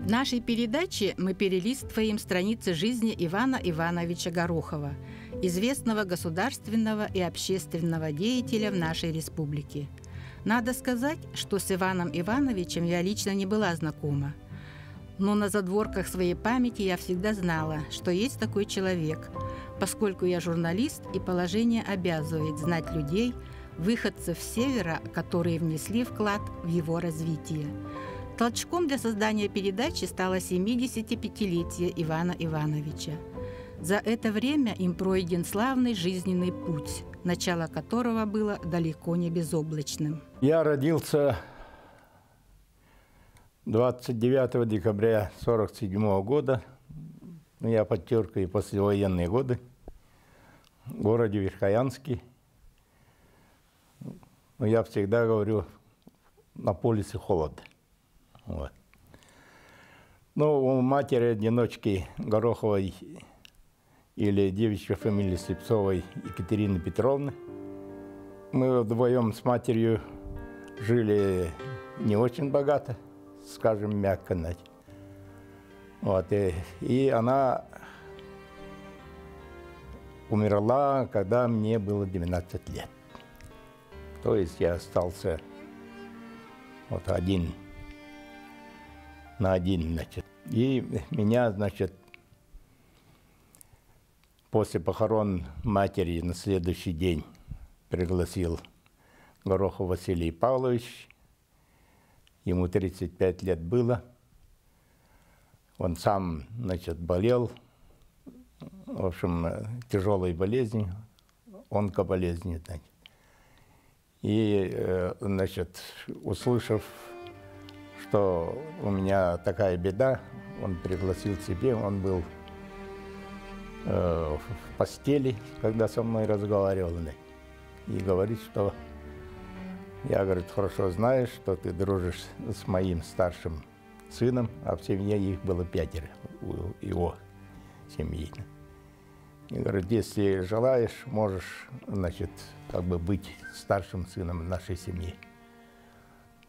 В нашей передаче мы перелистываем страницы жизни Ивана Ивановича Горохова, известного государственного и общественного деятеля в нашей республике. Надо сказать, что с Иваном Ивановичем я лично не была знакома. Но на задворках своей памяти я всегда знала, что есть такой человек, поскольку я журналист, и положение обязывает знать людей, выходцев с севера, которые внесли вклад в его развитие. Толчком для создания передачи стало 75-летие Ивана Ивановича. За это время им пройден славный жизненный путь, начало которого было далеко не безоблачным. Я родился 29 декабря 1947 года, я подчеркиваю, послевоенные годы, в городе Верхоянске. Но я всегда говорю, на полюсе холод. Вот. Ну, у матери-одиночки Гороховой или девичьей фамилии Слепцовой Екатерины Петровны. Мы вдвоем с матерью жили не очень богато, скажем, мягко. Вот, и она умерла, когда мне было 12 лет. То есть я остался вот один на один, значит. И меня, значит, после похорон матери на следующий день пригласил Горохов Василий Павлович. Ему 35 лет было. Он сам, значит, болел, в общем, тяжелой болезнью, онкоболезнью, значит. И, значит, услышав, что у меня такая беда, он пригласил к себе, он был в постели, когда со мной разговаривал, и говорит, что я, говорит, хорошо знаю, что ты дружишь с моим старшим сыном, а в семье их было 5 у его семьи. И говорит, если желаешь, можешь, значит, как бы быть старшим сыном нашей семьи.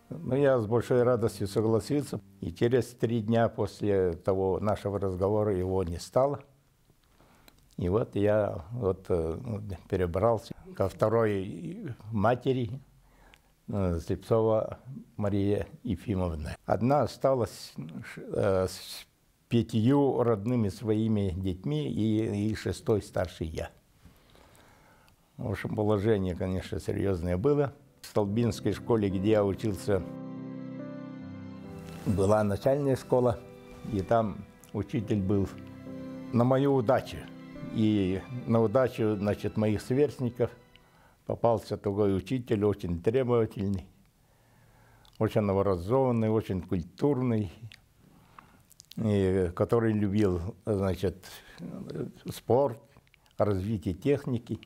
Ну, я с большой радостью согласился. И через 3 дня после того нашего разговора его не стало. И вот я перебрался ко второй матери, Слепцова Мария Ефимовна. Одна осталась с 5 родными своими детьми и 6-й старший я. В общем, положение, конечно, серьезное было. В Столбинской школе, где я учился, была начальная школа, и там учитель был на мою удачу. И на удачу, значит, моих сверстников попался такой учитель, очень требовательный, очень образованный, очень культурный, и который любил, значит, спорт, развитие техники.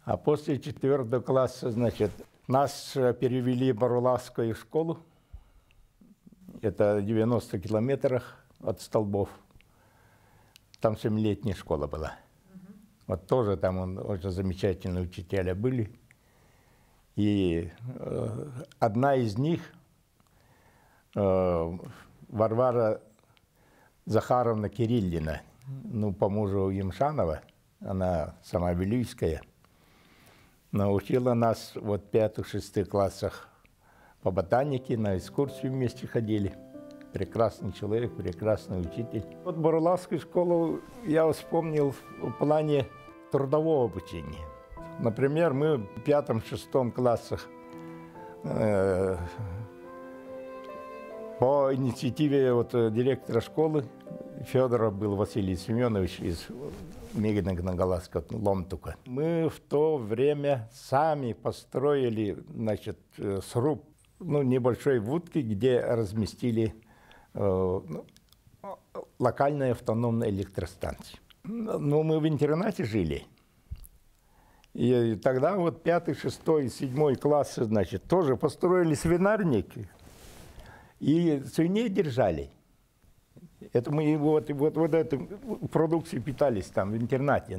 А после 4 класса, значит, нас перевели в Барлавскую школу. Это в 90 километрах от Столбов. Там 7-летняя школа была. Вот тоже там очень замечательные учителя были. И одна из них, Варвара Захаровна Кириллина, ну, по мужу Емшанова, она сама Вилюйская, научила нас вот в 5-6 классах по ботанике, на экскурсию вместе ходили. Прекрасный человек, прекрасный учитель. Вот Барлавскую школу я вспомнил в плане трудового обучения. Например, мы в 5-6 классах по инициативе директора школы, Федоров был Василий Семенович из Мегино-Галасского Ломтука. Мы в то время сами построили, значит, сруб, ну, небольшой будки, где разместили локальную автономную электростанцию. Но мы в интернате жили. И тогда вот 5, 6, 7 классы, значит, тоже построили свинарник и свиней держали. Это мы вот этой продукцией питались там в интернате.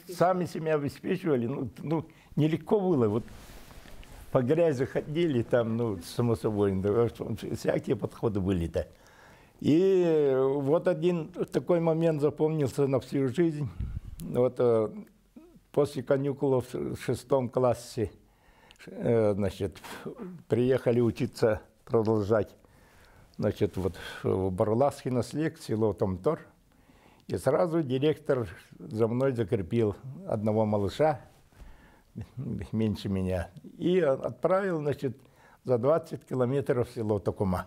Сами себя обеспечивали. Ну, нелегко было. Вот по грязи ходили там, ну, само собой, всякие подходы были-то. И вот один такой момент запомнился на всю жизнь. Вот после каникул в 6 классе, значит, приехали учиться, продолжать, значит, вот в Барласке на слег, село Томтор. И сразу директор за мной закрепил одного малыша, меньше меня, и отправил, значит, за 20 километров в село Токума.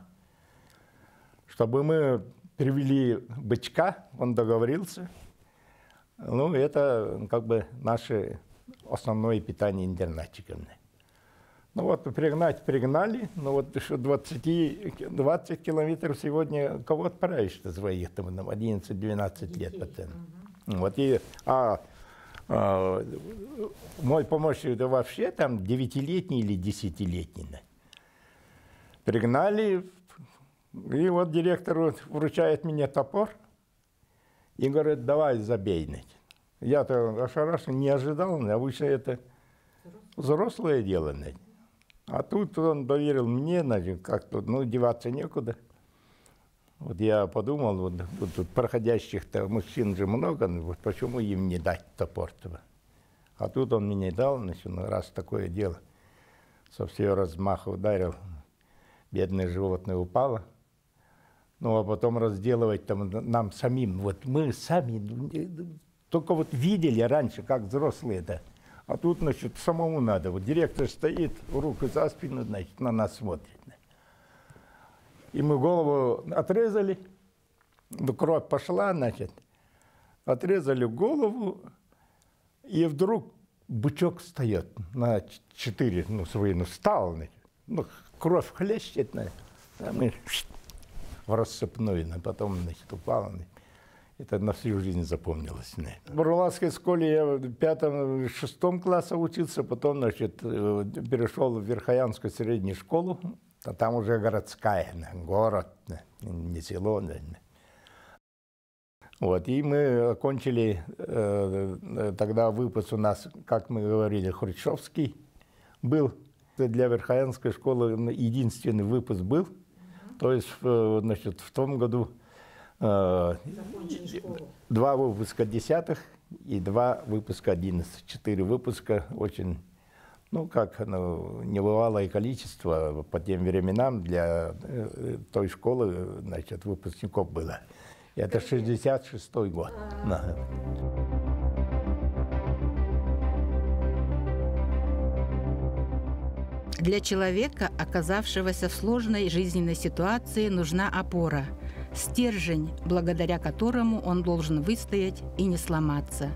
Чтобы мы привели бычка, он договорился. Ну, это как бы наше основное питание интернатчиков. Ну вот, пригнали, ну вот еще 20 километров сегодня кого отправишь-то своих, там, 11-12 лет пацан. Вот и, мой помощник да вообще там 9-летний или 10-летний. Пригнали, и вот директор вручает мне топор и говорит, давай забей. Я-то ошарашен, не ожидал, обычно это взрослое дело. А тут он доверил мне, значит, как-то, ну, деваться некуда. Вот я подумал, вот тут проходящих-то мужчин же много, вот почему им не дать топор-то? А тут он мне дал, значит, раз такое дело, со всего размаха ударил, бедное животное упало. Ну, а потом разделывать там нам самим. Вот мы сами только вот видели раньше, как взрослые-то. А тут, значит, самому надо. Вот директор стоит, руку за спину, значит, на нас смотрит. И мы голову отрезали, кровь пошла, значит, отрезали голову, и вдруг бычок встает на 4, ну, свои, ну, встал, значит, ну, кровь хлещет, значит, а мы в рассыпную, а потом, значит, упал. Это на всю жизнь запомнилось. В Бурлацкой школе я в 5-6 классе учился, потом, значит, перешел в Верхоянскую среднюю школу, а там уже городская, город, не село. Вот, и мы окончили, тогда выпуск у нас, как мы говорили, хрущевский был. Для Верхоянской школы единственный выпуск был. То есть, значит, в том году 2 выпуска 10-х и 2 выпуска 11. 4 выпуска очень, ну, как небывалое количество по тем временам для той школы, значит, выпускников было. И это 66-й год. Для человека, оказавшегося в сложной жизненной ситуации, нужна опора, стержень, благодаря которому он должен выстоять и не сломаться.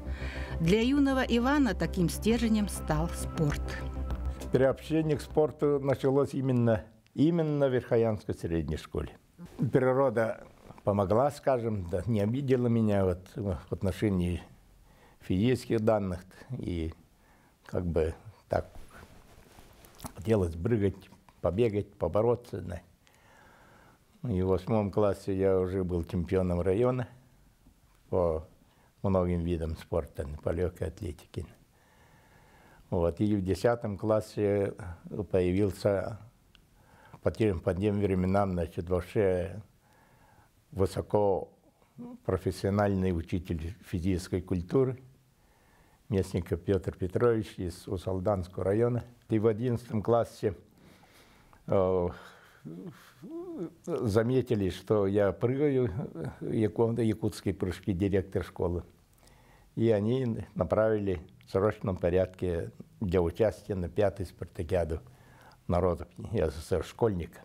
Для юного Ивана таким стержнем стал спорт. Приобщение к спорту началось именно в Верхоянской средней школе. Природа помогла, скажем, да, не обидела меня вот в отношении физических данных. И как бы так хотелось прыгать, побегать, побороться. Да. И в 8 классе я уже был чемпионом района по многим видам спорта, по легкой атлетике. Вот. И в 10 классе появился по тем временам, значит, вообще высокопрофессиональный учитель физической культуры, Местников Петр Петрович из Усалданского района. И в 11 классе заметили, что я прыгаю, якутские прыжки, директор школы. И они направили в срочном порядке для участия на 5-ю спартакиаду народов СССР школьника.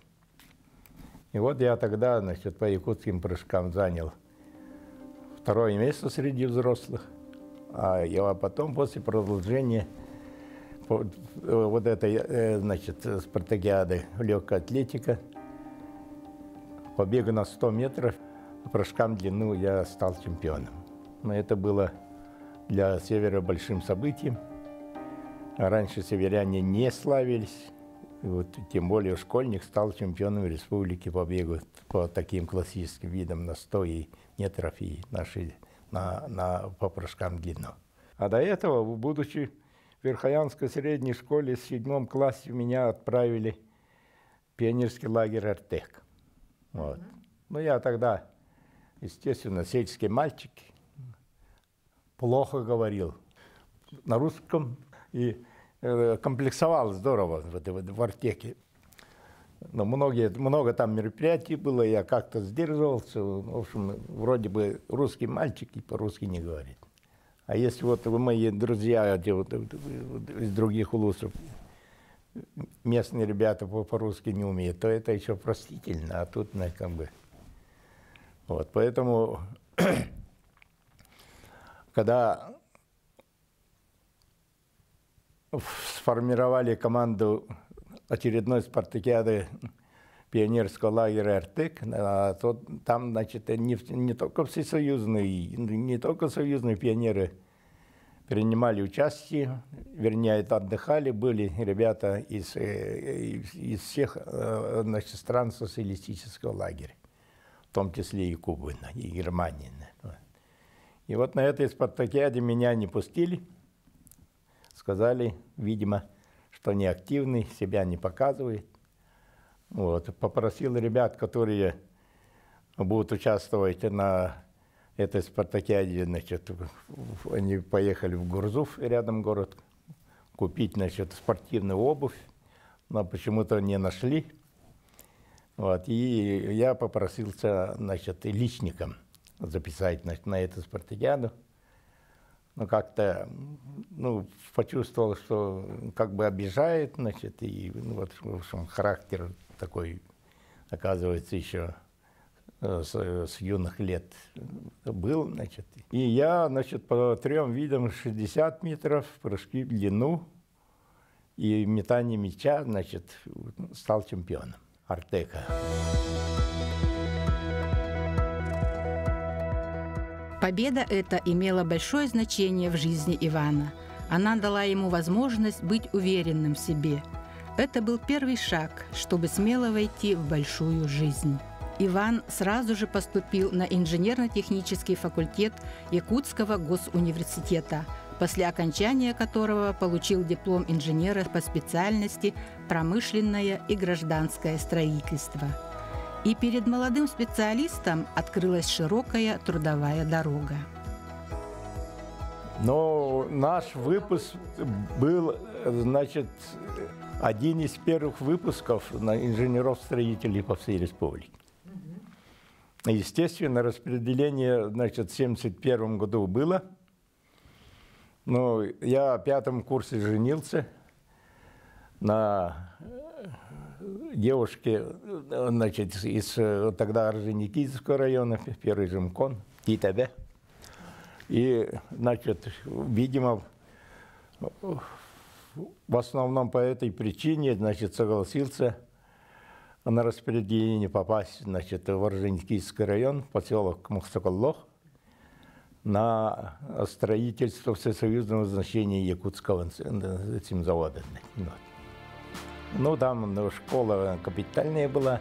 И вот я тогда, значит, по якутским прыжкам занял 2-е место среди взрослых. А потом, после продолжения вот этой, значит, спартакиады легкая атлетика, по бегу на 100 метров, прыжкам в длину я стал чемпионом. Но это было для Севера большим событием. Раньше северяне не славились, вот, тем более школьник стал чемпионом республики по бегу по таким классическим видам на 100 метров и по прыжкам в длину. А до этого, будучи в Верхоянской средней школе, в 7 классе меня отправили в пионерский лагерь «Артек». Вот. Ну, я тогда, естественно, сельский мальчик, плохо говорил на русском и комплексовал здорово в Артеке. Но много там мероприятий было, я как-то сдерживался. В общем, вроде бы русский мальчик и по-русски не говорит. А если вот мои друзья из других улусов, местные ребята по-русски не умеют, то это еще простительно, а тут, как бы... Вот, поэтому, когда сформировали команду очередной спартакиады пионерского лагеря «Артек», то там, значит, не только всесоюзные, не только союзные пионеры принимали участие, вернее, отдыхали, были ребята из всех, значит, стран социалистического лагеря, в том числе и Кубы, и Германии. И вот на этой спартакиаде меня не пустили, сказали, видимо, что неактивный, себя не показывает. Вот. Попросил ребят, которые будут участвовать на этой спартакиаде, значит, они поехали в Гурзуф, рядом город, купить, значит, спортивную обувь, но почему-то не нашли. Вот. И я попросился, значит, личником записать, значит, на эту спартакиаду. Но как-то, почувствовал, что как бы обижает, значит, и вот, в общем, характер такой, оказывается, еще с юных лет был, значит. И я, значит, по 3 видам 60 метров, прыжки в длину и метание мяча, значит, стал чемпионом Артека. Победа эта имела большое значение в жизни Ивана. Она дала ему возможность быть уверенным в себе. Это был первый шаг, чтобы смело войти в большую жизнь. Иван сразу же поступил на инженерно-технический факультет Якутского госуниверситета, после окончания которого получил диплом инженера по специальности «Промышленное и гражданское строительство». И перед молодым специалистом открылась широкая трудовая дорога. Но наш выпуск был, значит, один из первых выпусков на инженеров-строителей по всей республике. Естественно, распределение, значит, в 1971 году было. Но я в 5 курсе женился на девушке, значит, из тогда Орджоникидзевского района, первый ЖМКОН, Титабе. И, значит, видимо, в основном по этой причине, значит, согласился на распределение попасть, значит, в Орджоникидзевский район, поселок Мухсоколлох, на строительство всесоюзного значения якутского этим завода. Ну, там школа капитальная была,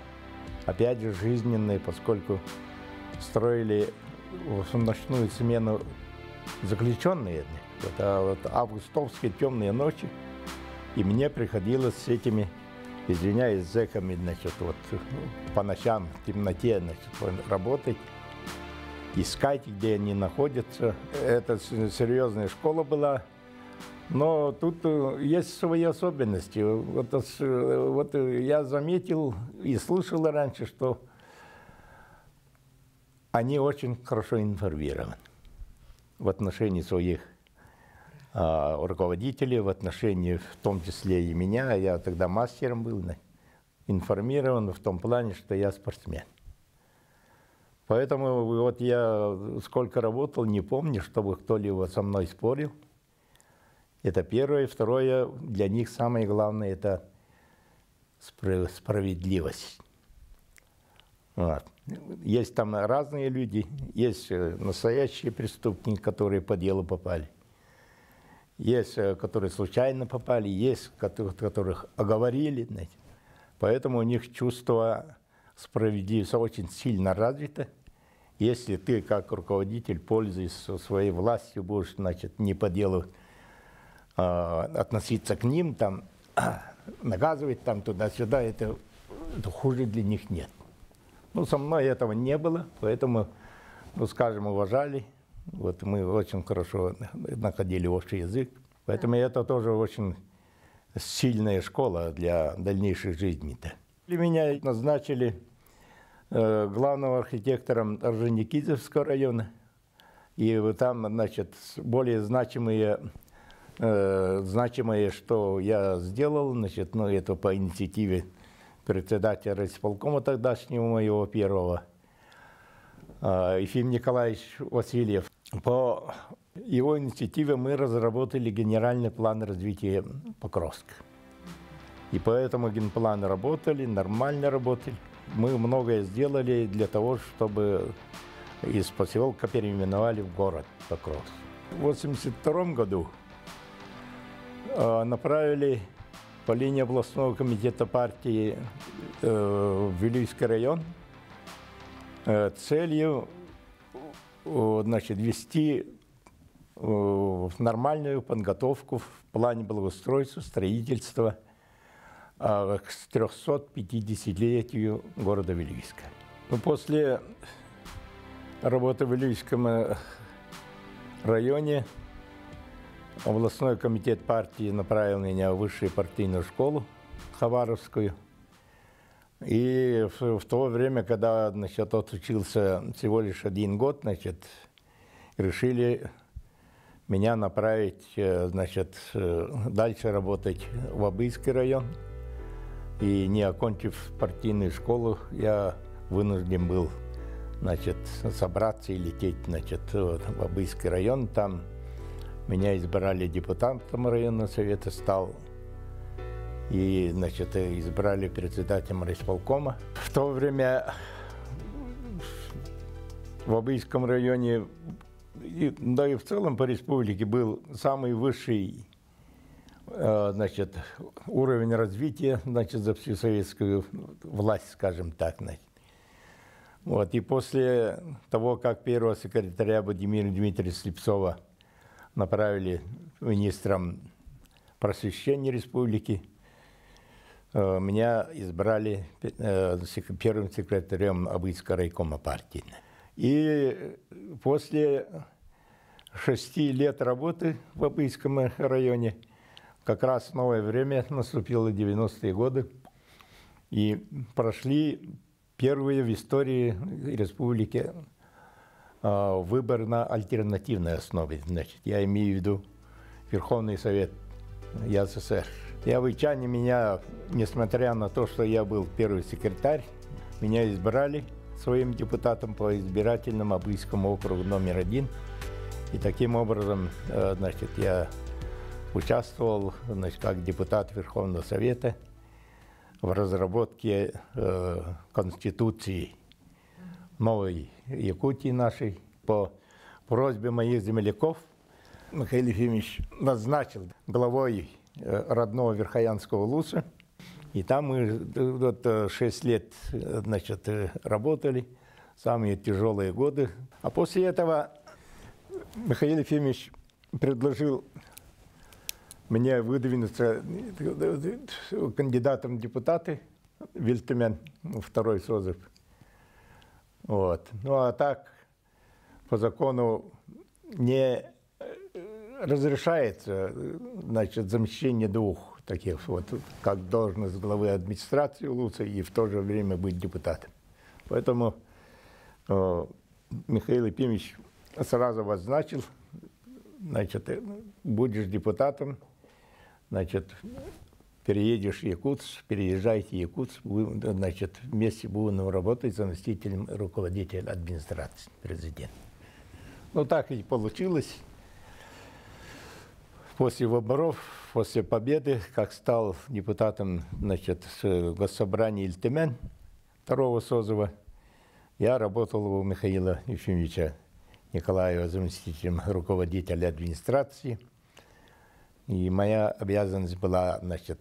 опять же, жизненная, поскольку строили в ночную смену заключенные. Это вот августовские темные ночи, и мне приходилось с этими, извиняюсь, зэками, значит, вот по ночам в темноте, значит, работать, искать, где они находятся. Это серьезная школа была. Но тут есть свои особенности. Вот я заметил и слышал раньше, что они очень хорошо информированы в отношении своих руководителей, в отношении, в том числе и меня. Я тогда мастером был, информирован в том плане, что я спортсмен. Поэтому вот я сколько работал, не помню, чтобы кто-либо со мной спорил. Это первое. Второе, для них самое главное – это справедливость. Вот. Есть там разные люди, есть настоящие преступники, которые по делу попали. Есть, которые случайно попали, есть, которых оговорили. Знаете. Поэтому у них чувство справедливости очень сильно развито. Если ты, как руководитель, пользуясь своей властью, будешь, значит, не по делу относиться к ним, там, наказывать там туда-сюда, это хуже для них нет. Ну, со мной этого не было, поэтому, ну, скажем, уважали. Вот мы очень хорошо находили общий язык. Поэтому это тоже очень сильная школа для дальнейшей жизни-то. Меня назначили главным архитектором Орджоникидзевского района. И вот там, значит, более значимые, что я сделал, значит, ну, это по инициативе председателя райисполкома тогдашнего, моего первого, Ефим Николаевич Васильев. По его инициативе мы разработали генеральный план развития Покровска. И поэтому генпланы работали, нормально работали. Мы многое сделали для того, чтобы из поселка переименовали в город Покровск. В 1982 году направили по линии областного комитета партии в Вилюйский район целью, значит, ввести нормальную подготовку в плане благоустройства, строительства к 350-летию города Вилюйска. После работы в Вилюйском районе областной комитет партии направил меня в высшую партийную школу Хабаровскую. И в то время, когда, значит, отучился всего лишь 1 год, значит, решили меня направить, значит, дальше работать в Абыйский район. И не окончив партийную школу, я вынужден был, значит, собраться и лететь, значит, в Абыйский район. Там меня избрали депутатом районного совета, стал. И, значит, избрали председателем райисполкома. В то время в Абыйском районе, да и в целом по республике, был самый высший, значит, уровень развития, значит, за всю советскую власть, скажем так. Значит. Вот. И после того, как первого секретаря Владимира Дмитриевича Слепцова направили министром просвещения республики, меня избрали первым секретарем Абыйского райкома партии. И после 6 лет работы в Абыйском районе, как раз новое время наступило, 90-е годы, и прошли первые в истории республики выборы на альтернативной основе. Значит, я имею в виду Верховный Совет ЯССР. Абыйчане меня, несмотря на то, что я был первый секретарь, меня избрали своим депутатом по избирательному Абыйскому округу номер 1. И таким образом, значит, я участвовал, значит, как депутат Верховного Совета в разработке Конституции новой Якутии нашей. По просьбе моих земляков Михаил Ефимович назначил главой родного Верхоянского Луса. И там мы вот 6 лет, значит, работали, самые тяжелые годы. А после этого Михаил Ефимович предложил мне выдвинуться кандидатом в депутаты в Вильтемен, 2-й созыв. Вот. Ну а так, по закону, не разрешается, значит, замещение 2 таких вот, как должность главы администрации Луца и в то же время быть депутатом. Поэтому Михаил Ефимович сразу назначил, значит, будешь депутатом, значит, переедешь в Якутск, переезжайте в Якутск, значит, вместе будем работать заместителем руководителя администрации президента. Ну так и получилось. После выборов, после победы, как стал депутатом, значит, Госсобрания Ильтемен 2-го созыва, я работал у Михаила Ефимовича Николаева заместителем руководителя администрации. И моя обязанность была, значит,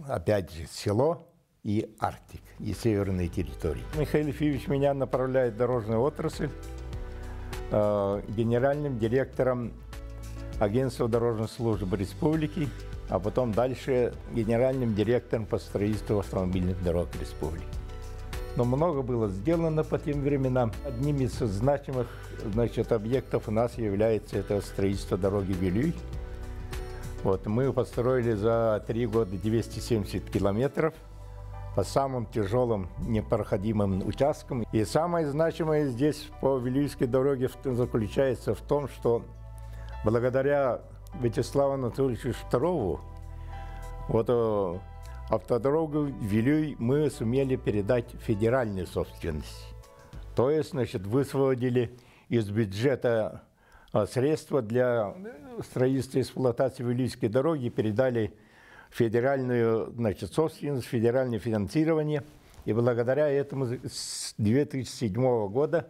опять же, село и Арктик, и северные территории. Михаил Ефимович меня направляет в дорожную отрасль генеральным директором Агентства дорожной службы республики, а потом дальше генеральным директором по строительству автомобильных дорог республики. Но много было сделано по тем временам. Одним из значимых, значит, объектов у нас является это строительство дороги Вилюй. Вот, мы построили за 3 года 270 километров по самым тяжелым непроходимым участкам. И самое значимое здесь по Вилюйской дороге заключается в том, что благодаря Вячеславу Анатольевичу Штарову вот автодорогу Вилюй мы сумели передать в федеральную собственность. То есть, значит, высвободили из бюджета средства для строительства и эксплуатации Вилюйской дороги, передали федеральную, значит, собственность, федеральное финансирование. И благодаря этому с 2007 года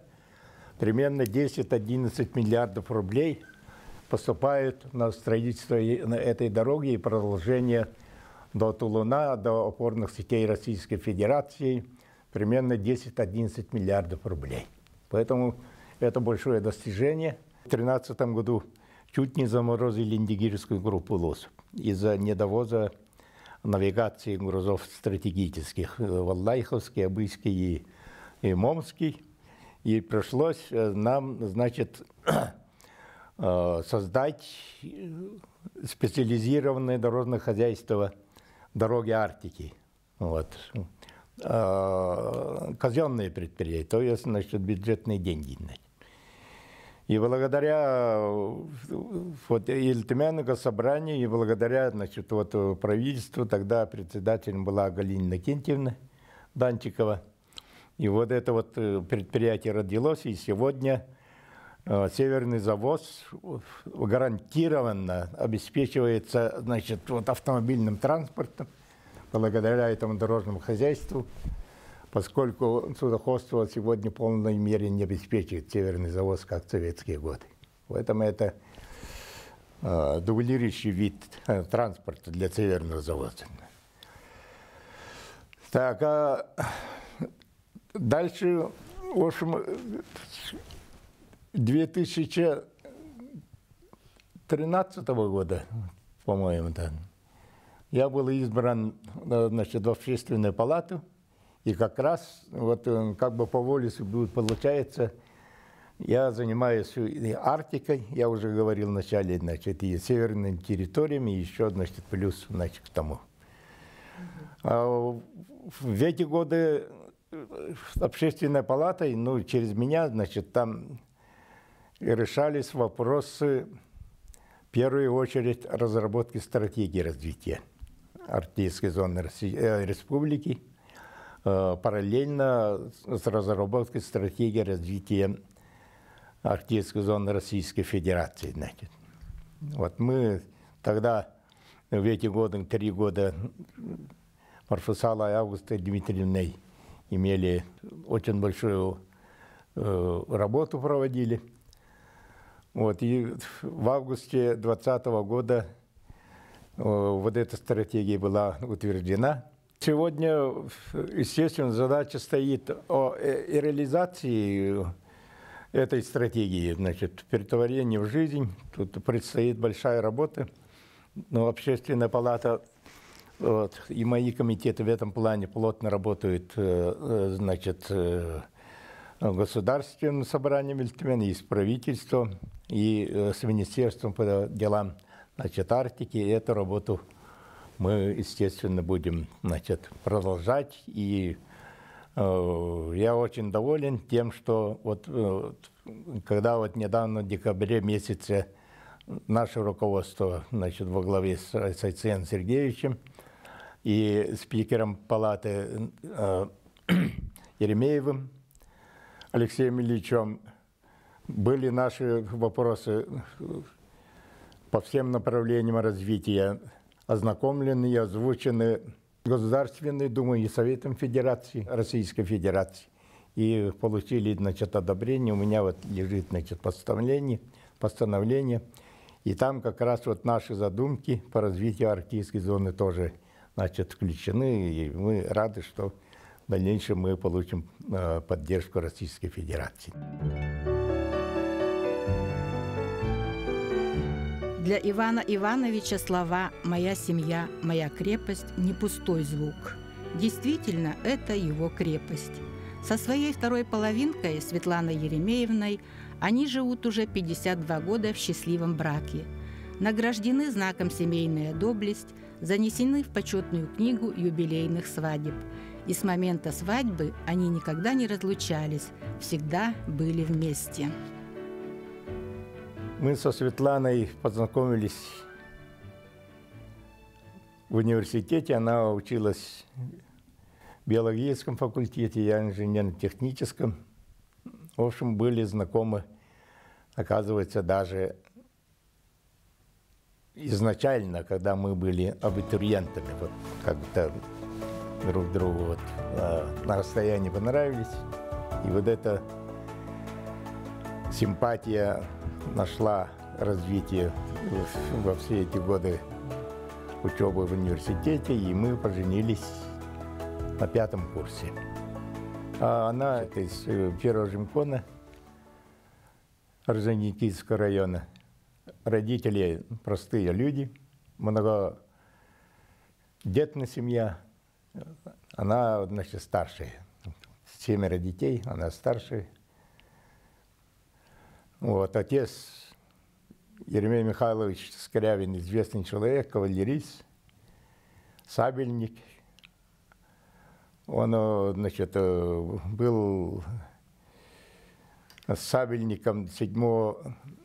примерно 10-11 миллиардов рублей поступают на строительство этой дороги и продолжение до Тулуна, до опорных сетей Российской Федерации, примерно 10-11 миллиардов рублей. Поэтому это большое достижение. В 2013 году чуть не заморозили Индигирскую группу ЛОС из-за недовоза навигации грузов стратегических, Валлайховский, Абыйский и Момский. И пришлось нам, значит, создать специализированное дорожное хозяйство «Дороги Арктики». Вот. Казенные предприятия, то есть, значит, бюджетные деньги. И благодаря вот, Ильтемянскому собранию, и благодаря, значит, вот, правительству, тогда председателем была Галина Иннокентьевна Данчикова. И вот это вот предприятие родилось, и сегодня Северный завоз гарантированно обеспечивается, значит, вот автомобильным транспортом благодаря этому дорожному хозяйству, поскольку судоходство сегодня в полной мере не обеспечивает Северный завоз, как в советские годы. Поэтому это дублирующий вид транспорта для Северного завода. Так, а дальше, в общем, 2013 года, по-моему, да, я был избран, значит, в Общественную палату, и как раз вот как бы по воле судьбы получается, я занимаюсь и Арктикой, я уже говорил вначале, значит, и северными территориями, и еще, значит, плюс, значит, к тому. А в эти годы Общественной палатой, ну, через меня, значит, там решались вопросы, в первую очередь, разработки стратегии развития Арктической зоны республики, параллельно с разработкой стратегии развития Арктической зоны Российской Федерации. Значит. Вот мы тогда, в эти годы, 3 года, Марфусала и Августа Дмитриевной имели очень большую работу, проводили. Вот, и в августе 2020 года вот эта стратегия была утверждена. Сегодня, естественно, задача стоит о реализации этой стратегии, значит, претворении в жизнь. Тут предстоит большая работа. Но Общественная палата вот, и мои комитеты в этом плане плотно работают, значит, Государственным собранием Ильтемяна, и с правительством, и с Министерством по делам, значит, Арктики. И эту работу мы, естественно, будем, значит, продолжать. И я очень доволен тем, что вот когда вот недавно в декабре месяце наше руководство, значит, во главе с Айценом Сергеевичем и спикером палаты Еремеевым Алексеем Ильичем были наши вопросы по всем направлениям развития ознакомлены и озвучены Государственной Думой и Советом Федерации, Российской Федерации. И получили, значит, одобрение. У меня вот лежит, значит, постановление. И там как раз вот наши задумки по развитию арктической зоны тоже, значит, включены. И мы рады, что в дальнейшем мы получим поддержку Российской Федерации. Для Ивана Ивановича слова «моя семья, моя крепость» не пустой звук. Действительно, это его крепость. Со своей второй половинкой, Светланой Еремеевной, они живут уже 52 года в счастливом браке. Награждены знаком «Семейная доблесть», занесены в почетную книгу юбилейных свадеб. И с момента свадьбы они никогда не разлучались, всегда были вместе. Мы со Светланой познакомились в университете. Она училась в биологическом факультете, я инженерно-техническом. В общем, были знакомы, оказывается, даже изначально, когда мы были абитуриентами, вот как-то друг другу вот, на расстоянии понравились. И вот эта симпатия нашла развитие во все эти годы учебы в университете, и мы поженились на 5-м курсе. А она из Первого Жемкона, Орджоникидзевского района. Родители простые люди, многодетная семья. Она, значит, старшая. 7 детей, она старшая. Вот, отец Еремей Михайлович Скрябин, известный человек, кавалерист, сабельник. Он, значит, был сабельником 7-го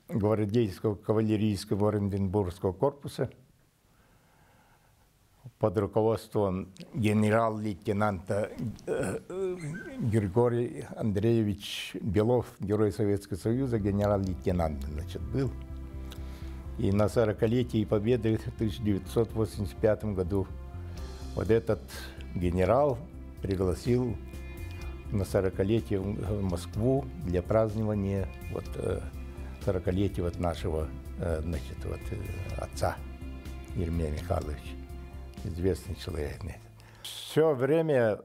гвардейского кавалерийского Оренбургского корпуса под руководством генерал-лейтенанта Григорий Андреевич Белов, Герой Советского Союза, генерал-лейтенант, значит, был. И на 40-летии Победы в 1985 году вот этот генерал пригласил на 40-летие в Москву для празднования вот 40-летия вот нашего, значит, вот, отца Еремея Михайловича, известный человек. Все время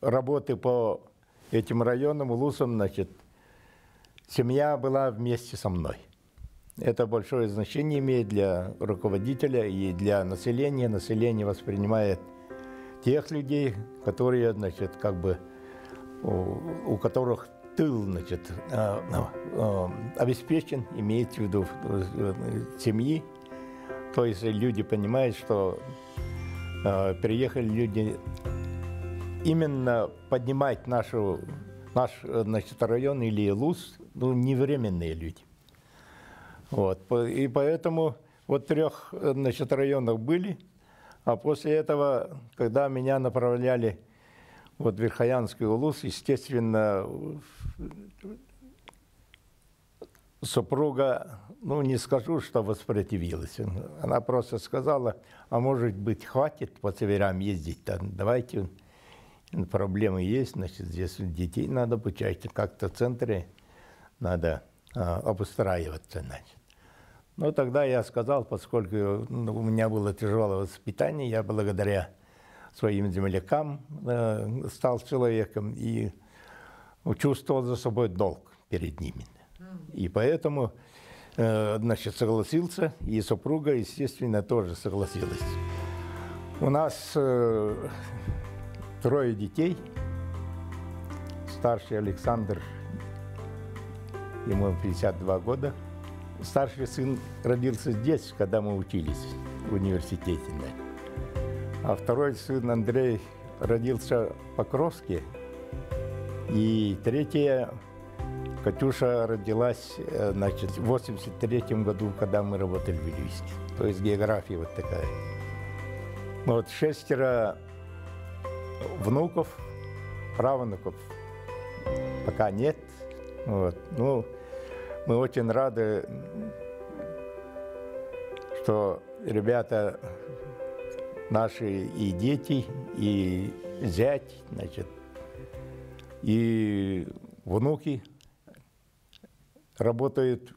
работы по этим районам, улусам, значит, семья была вместе со мной. Это большое значение имеет для руководителя и для населения. Население воспринимает тех людей, которые, значит, как бы, у которых тыл, значит, обеспечен, имеется в виду семьи. То есть люди понимают, что приехали люди именно поднимать наш, значит, район или ЛУС, ну, не временные люди. Вот. И поэтому вот 3, значит, районах были, а после этого, когда меня направляли вот в Верхоянский УЛУС, естественно, супруга, ну, не скажу, что воспротивилась. Она просто сказала, а может быть, хватит по северам ездить, давайте, проблемы есть, значит, здесь детей надо обучать, как-то в центре надо обустраиваться, значит. Ну, тогда я сказал, поскольку у меня было тяжелое воспитание, я благодаря своим землякам стал человеком и чувствовал за собой долг перед ними. И поэтому, значит, согласился, и супруга, естественно, тоже согласилась. У нас 3 детей. Старший Александр, ему 52 года. Старший сын родился здесь, когда мы учились в университете. А второй сын Андрей родился в Покровске. И 3-я Катюша родилась, значит, в 83-м году, когда мы работали в Вилюйске. То есть география вот такая. Вот 6 внуков, правнуков пока нет. Вот. Ну, мы очень рады, что ребята наши и дети, и зять, значит, и внуки работают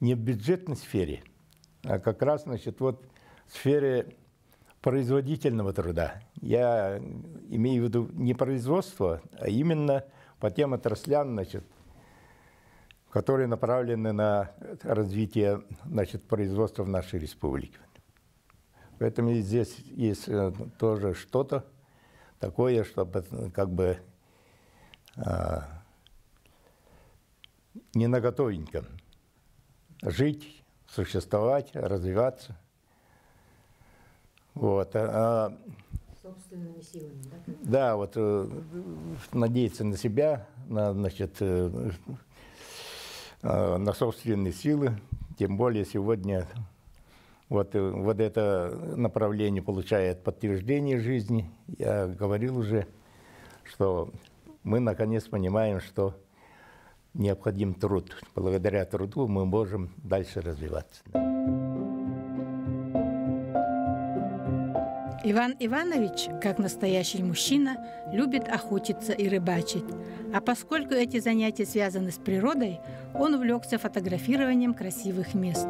не в бюджетной сфере, а как раз, значит, вот в сфере производительного труда. Я имею в виду не производство, а именно по тем отраслям, значит, которые направлены на развитие, значит, производства в нашей республике. Поэтому здесь есть тоже что-то такое, чтобы как бы не на готовеньком. Жить, существовать, развиваться. Вот. Собственными силами, да? Да, вот надеяться на себя, значит, на собственные силы. Тем более сегодня вот это направление получает подтверждение жизни. Я говорил уже, что мы наконец понимаем, что необходим труд. Благодаря труду мы можем дальше развиваться. Иван Иванович, как настоящий мужчина, любит охотиться и рыбачить. А поскольку эти занятия связаны с природой, он увлекся фотографированием красивых мест.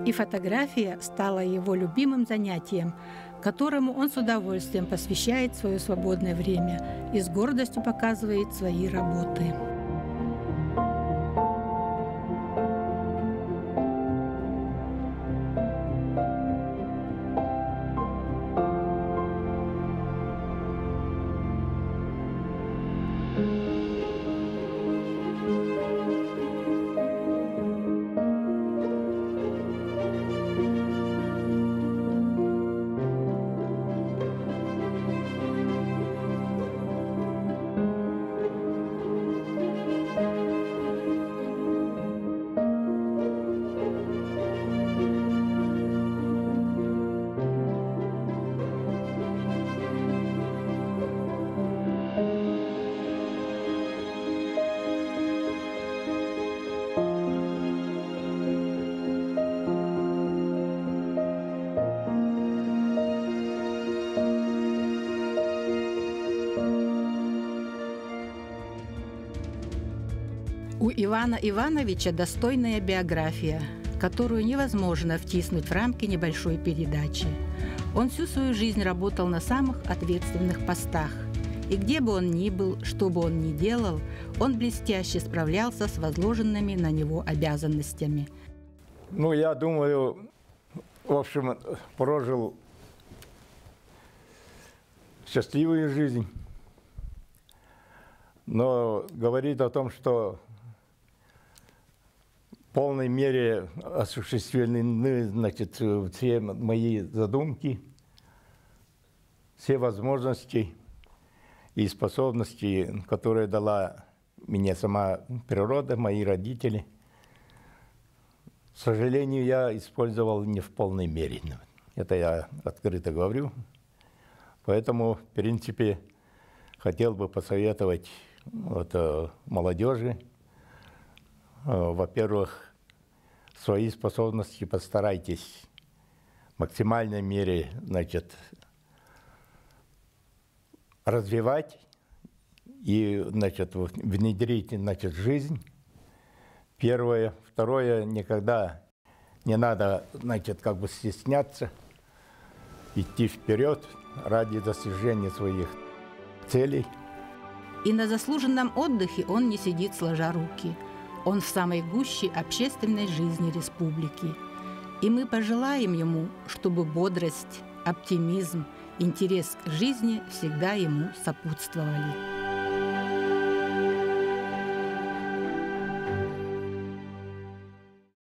И фотография стала его любимым занятием, которому он с удовольствием посвящает свое свободное время и с гордостью показывает свои работы. У Ивана Ивановича достойная биография, которую невозможно втиснуть в рамки небольшой передачи. Он всю свою жизнь работал на самых ответственных постах. И где бы он ни был, что бы он ни делал, он блестяще справлялся с возложенными на него обязанностями. Ну, я думаю, в общем, прожил счастливую жизнь. Но говорит о том, что в полной мере осуществлены, значит, все мои задумки, все возможности и способности, которые дала мне сама природа, мои родители. К сожалению, я использовал не в полной мере. Это я открыто говорю. Поэтому, в принципе, хотел бы посоветовать молодежи, во-первых, свои способности постарайтесь в максимальной мере, значит, развивать и, значит, внедрить, значит, жизнь. Первое. Второе, никогда не надо, значит, как бы стесняться, идти вперед ради достижения своих целей. И на заслуженном отдыхе он не сидит сложа руки. Он в самой гуще общественной жизни республики. И мы пожелаем ему, чтобы бодрость, оптимизм, интерес к жизни всегда ему сопутствовали.